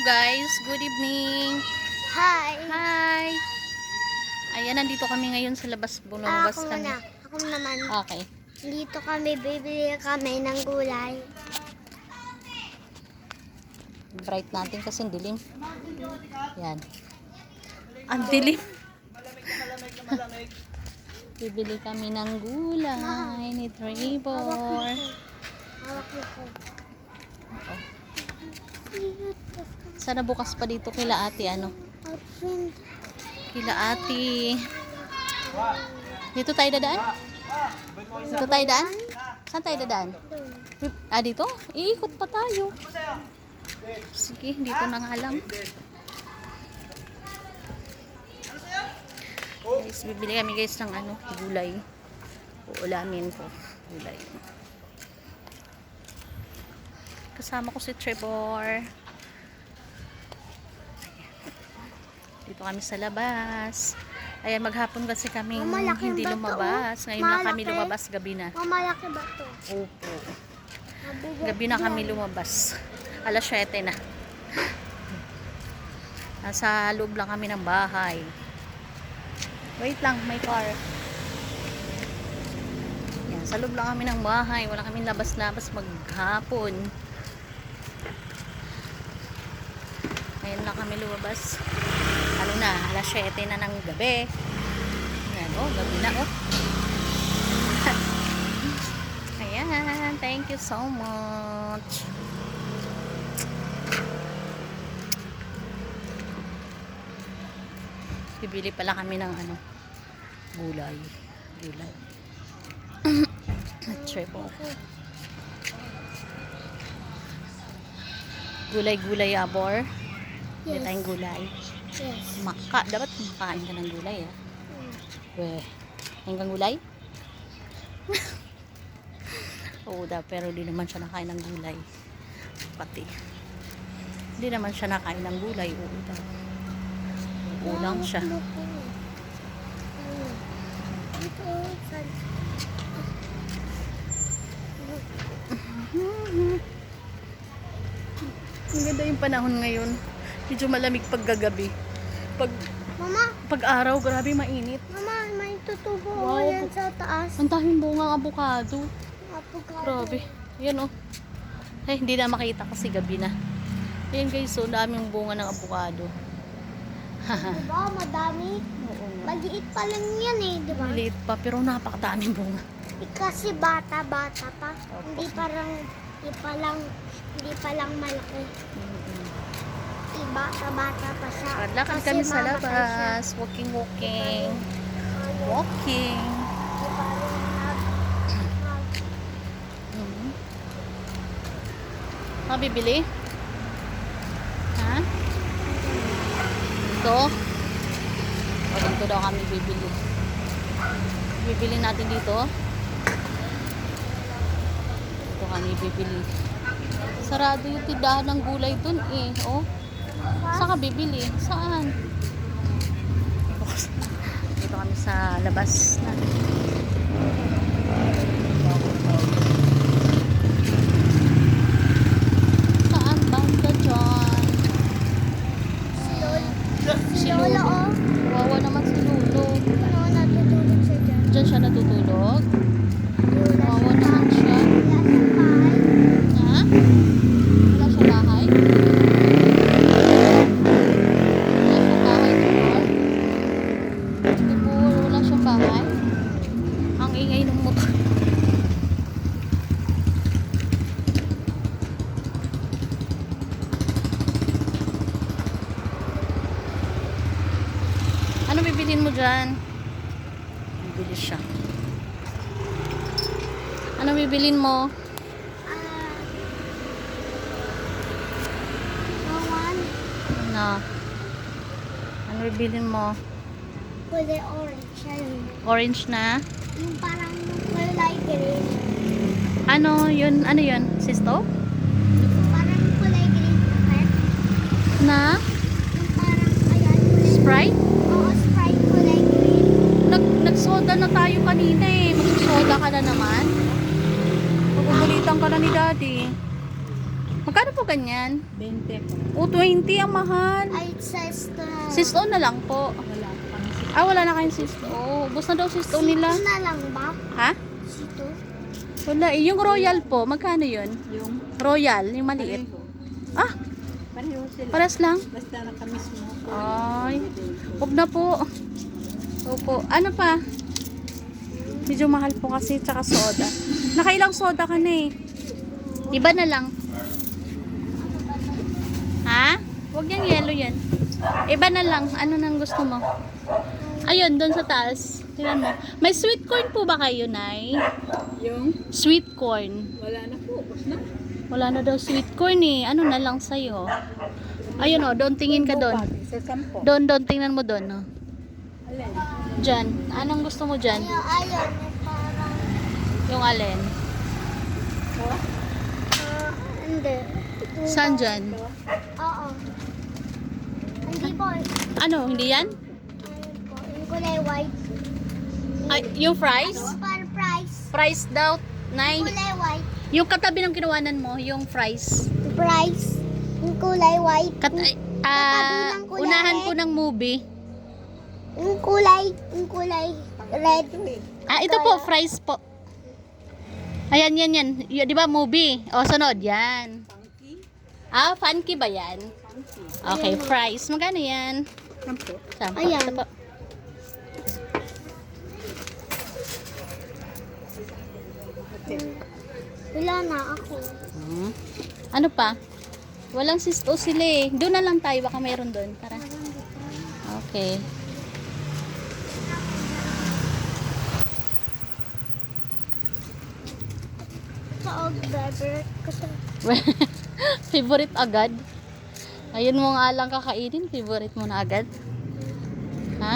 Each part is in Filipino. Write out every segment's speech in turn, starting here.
guys, good evening. Hi. Hi. Ayan, nandito kami ngayon sa labas. Lumabas Ako kami. muna. Ako naman. Okay. Dito kami, bibili kami ng gulay. Bright natin kasi dilim. Yan. Ang dilim. Bibili kami ng gulay ni Trevor. Hawak mo ko. Sana bukas pa dito kila ate ano? Kila ate. Dito tayo dadaan? Dito tayo daan? Saan tayo dadaan? Ah, dito? Iikot pa tayo. Sige, dito na nga lang. Guys, bibili kami guys ng ano, gulay. Uulamin ko. Gulay. Kasama ko si Trevor. Dito kami sa labas. Ayan, maghapon kasi kami hindi bato, lumabas. Ngayon na kami malaki. lumabas, gabi na. Mamalaki ba to? Opo. Gabi na kami lumabas. Alas 7 na. Nasa loob lang kami ng bahay. Wait lang, may car. Yan, sa loob lang kami ng bahay. Wala kami labas-labas maghapon. Ngayon lang kami lumabas. Ano na, alas 7 na ng gabi. Ayan, oh, gabi na, oh. Ayan, thank you so much. Bibili pala kami ng ano, gulay. Gulay. Trevor. Gulay-gulay abor. Yes. Tayong gulay. Yes. Dapat makain ka ng gulay, ah. Weh, kain kang gulay? Oo daw, pero di naman siya nakain ng gulay. Pati. Di naman siya nakain ng gulay. Oo daw. Ulang siya. Ang ganda yung panahon ngayon. Medyo malamig pag-gagabi. Pag araw, grabe mainit. Mama, may tutubo Wow, yan sa taas. Ang daming bunga ng avocado. Avocado. Grabe. Ayan, oh. Ay, hindi na makita kasi gabi na. Ayan guys, so daming bunga ng avocado. Diba, madami? Oo nga. Maliit pa lang yan eh, diba? Maliit pa, pero napakadaming bunga. Kasi bata-bata pa. Opo. Hindi pa lang malaki. Bata-bata pa siya. Lakad Kasi kami sa mamatay siya. labas. Walking. Walking. Di pa rin Bibili? Ha? Ito? O, dito daw kami bibili. Bibili natin dito. Dito kami bibili. Sarado yung tindahan ng gulay dun eh. Oh. Saan ka bibili? Saan? Dito kami sa labas na. Saan banda dyan? Si Lola, oh. Wawa naman si Lolo. Ano, natutulog siya dyan. Diyan siya natutulog. Wawa naman siya. Ha? Wala siya bahay? Wala siyang bahay? Ang ingay ng motor. Ano bibilin mo dyan? Bibili siya. Ano bibilin mo? Ano? Ano bibilin mo? Kulay orange. Ayun. Orange na? Yung parang kulay green. Ano yun? Ano yun? Sisto? Parang kulay green na pet. Na? Yung parang, ayan, kulay. Sprite? Oo, Sprite kulay green. Nagsoda na tayo kanina eh. Magsusoda ka na naman. Pagugulitan ka na ni Daddy. Magkano po ganyan? 20 po. O, 20 ang mahal. Ay, sisto na. Sisto na lang po. Wala pa kami si Wala na kayong sisto. Ubus na daw sisto nila. Sito na lang ba? Ha? Sito? Wala. Yung royal po, magkano yun? yung Royal, yung maliit. pareho. Ah, Pareho sila. pares lang. Basta nakamismo po. Ay, huwag na po. Opo. Ano pa? Medyo mahal po kasi, tsaka soda. Nakailang soda ka na eh. Iba na lang. Ha? Huwag yung yellow yan. Iba na lang. Ano nang gusto mo? Ayun, doon sa taas. Tingnan mo. May sweet corn po ba kayo, Nay? Yung Sweet corn. wala na po. Ubus na. Wala na daw sweet corn eh. Ano na lang sa'yo? Ayun o, doon tingin ka doon. Sa 10. Doon, tingnan mo doon. Oh. Alin? Diyan. Anong gusto mo dyan? Ayun, parang... Yung alin? Oh? Hindi. Saan dyan? Oo. Hindi po. Ano, hindi yan? Ayun po. Yung kulay white. Ay, yung fries? Super price. Fries daw, Nay. Kulay white. Yung katabi ng kinuwanan mo, yung fries. Price. Yung kulay white. Katabi ng kulay unahan red. po ng movie. Yung kulay red. Ito po, fries po. Ayan, yan. Di ba, movie? O, sunod, yan. Funky? Funky ba yan? Funky. Okay, fries. Magkano yan? 10. Sampo. Ayan. Ito po. Wala na ako. Ano pa? Walang sisto sila eh. Doon na lang tayo. Baka mayroon doon. Tara. Okay. Sa driver. Kasi Favorite agad? Ayun mo nga lang kakainin. Favorite mo na agad? Ha?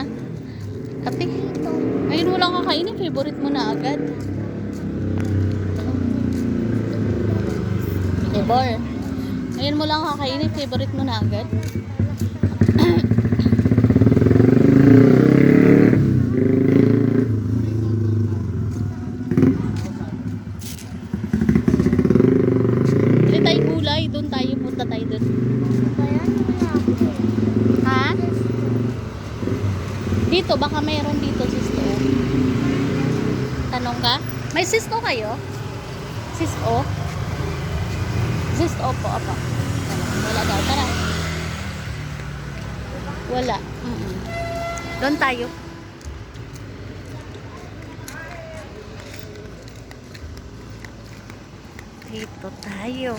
Kati? ito. Ayun mo lang kakainin. Favorite mo na agad? Ebor. Ayun mo lang kakainin. Favorite mo na agad? Bili tayo gulay. Doon tayo. Punta tayo doon. Kaya wala ako. Ha? Dito. Baka mayroon dito sisto. Tanong ka? May sisto kayo? Sisto? Sisto po. Apa. Wala daw. Tara. Wala. Doon tayo. Dito tayo.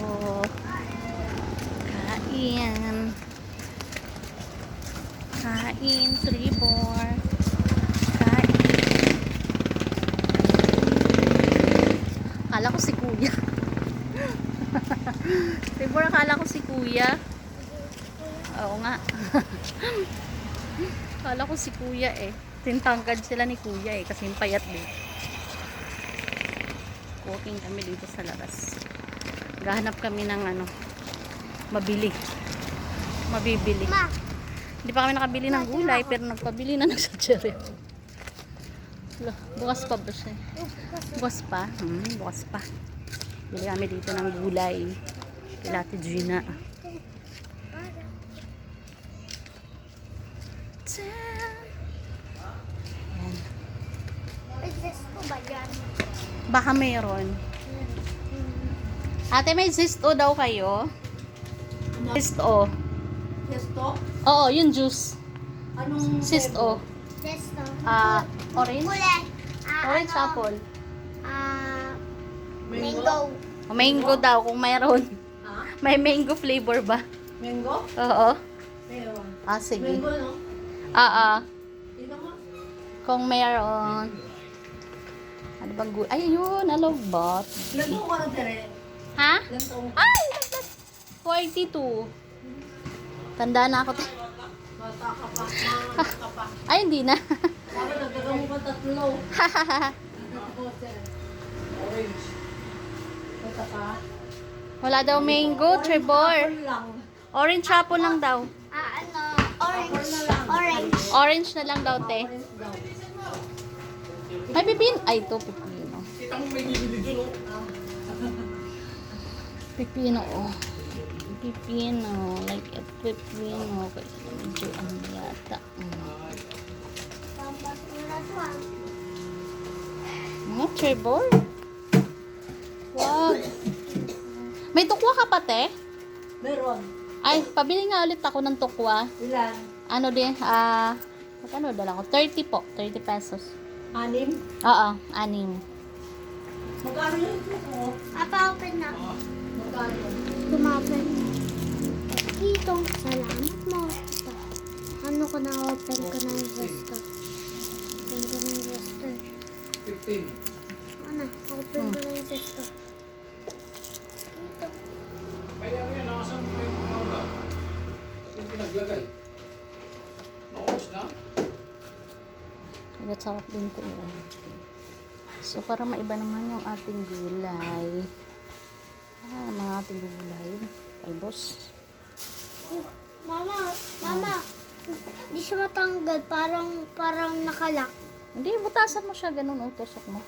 Kain. Kain, Tribor. Kain. Akala ko si Kuya. Tribor, akala ko si Kuya. Oo nga. Akala ko si Kuya eh. Tintangkad sila ni Kuya eh. Kasi yung payat din. Walking kami dito sa labas. Gahanap kami ng ano, mabibili. Ma, Hindi pa kami nakabili ng gulay, pero nagpabili na ng sacheri. Bukas pa ba siya? Bukas pa? Bukas pa. Bili kami dito ng gulay. Kila Ate Gina. Ayan. exist ko ba yan? Baka mayroon. Ate, may zisto daw kayo? Zisto. Yesto? Oo, yung juice. Anong Zisto. Resto. Orange? Kulay. Orange apple. Mango. Mango daw, kung mayroon. Ha? May mango flavor ba? Mango? Oo. Meron. Sige. Mango, no? Oo. Ito mo? Kung mayroon. Ano bang gulay? Ay, yun. Alobot. Ilan taong ka na, Tere? Ha? Ilan taong ka? Ay! Naglas! 42. Tanda na ako. Bata ka pa. Mga ka pa. Ay, hindi na. Parang nagdagang mo pa 3. Orange. Bata ka. Wala daw mango, Trevor. Apple lang. Orange apple lang daw. Orange. Orange. Orange na lang daw, te. Orange daw. May pipino. Ay, ito, pipino. Pipino, oh. Pipino. Like a pipino. Kasi medyo ano yata. Tapos na to ah. Mga Trevor. Wow. May tukwa ka pa, te? Meron. Ay, pabili nga ulit ako ng tukwa. Ilan? Ano din, magkano dala ko? 30 po. 30 pesos. 6? Oo, 6. Magkano yung tuko? Apa, open na. Magkano? Tumapen. Dito, salamat mo. Ito. Ano ko na open ko na yung resto. Open ko na yung resto. 15. Ano, open ko na yung resto. Dito. Kaya yan, nakasan mo yung mga ulam. Yung pinaglagay. Naubos na? Ang sarap din ko. So, para maiba naman yung ating gulay. Mga ating gulay. Ay, boss. Mama, di siya matanggal. Parang nakalak. Hindi, butasan mo siya. Ganun, utusok mo.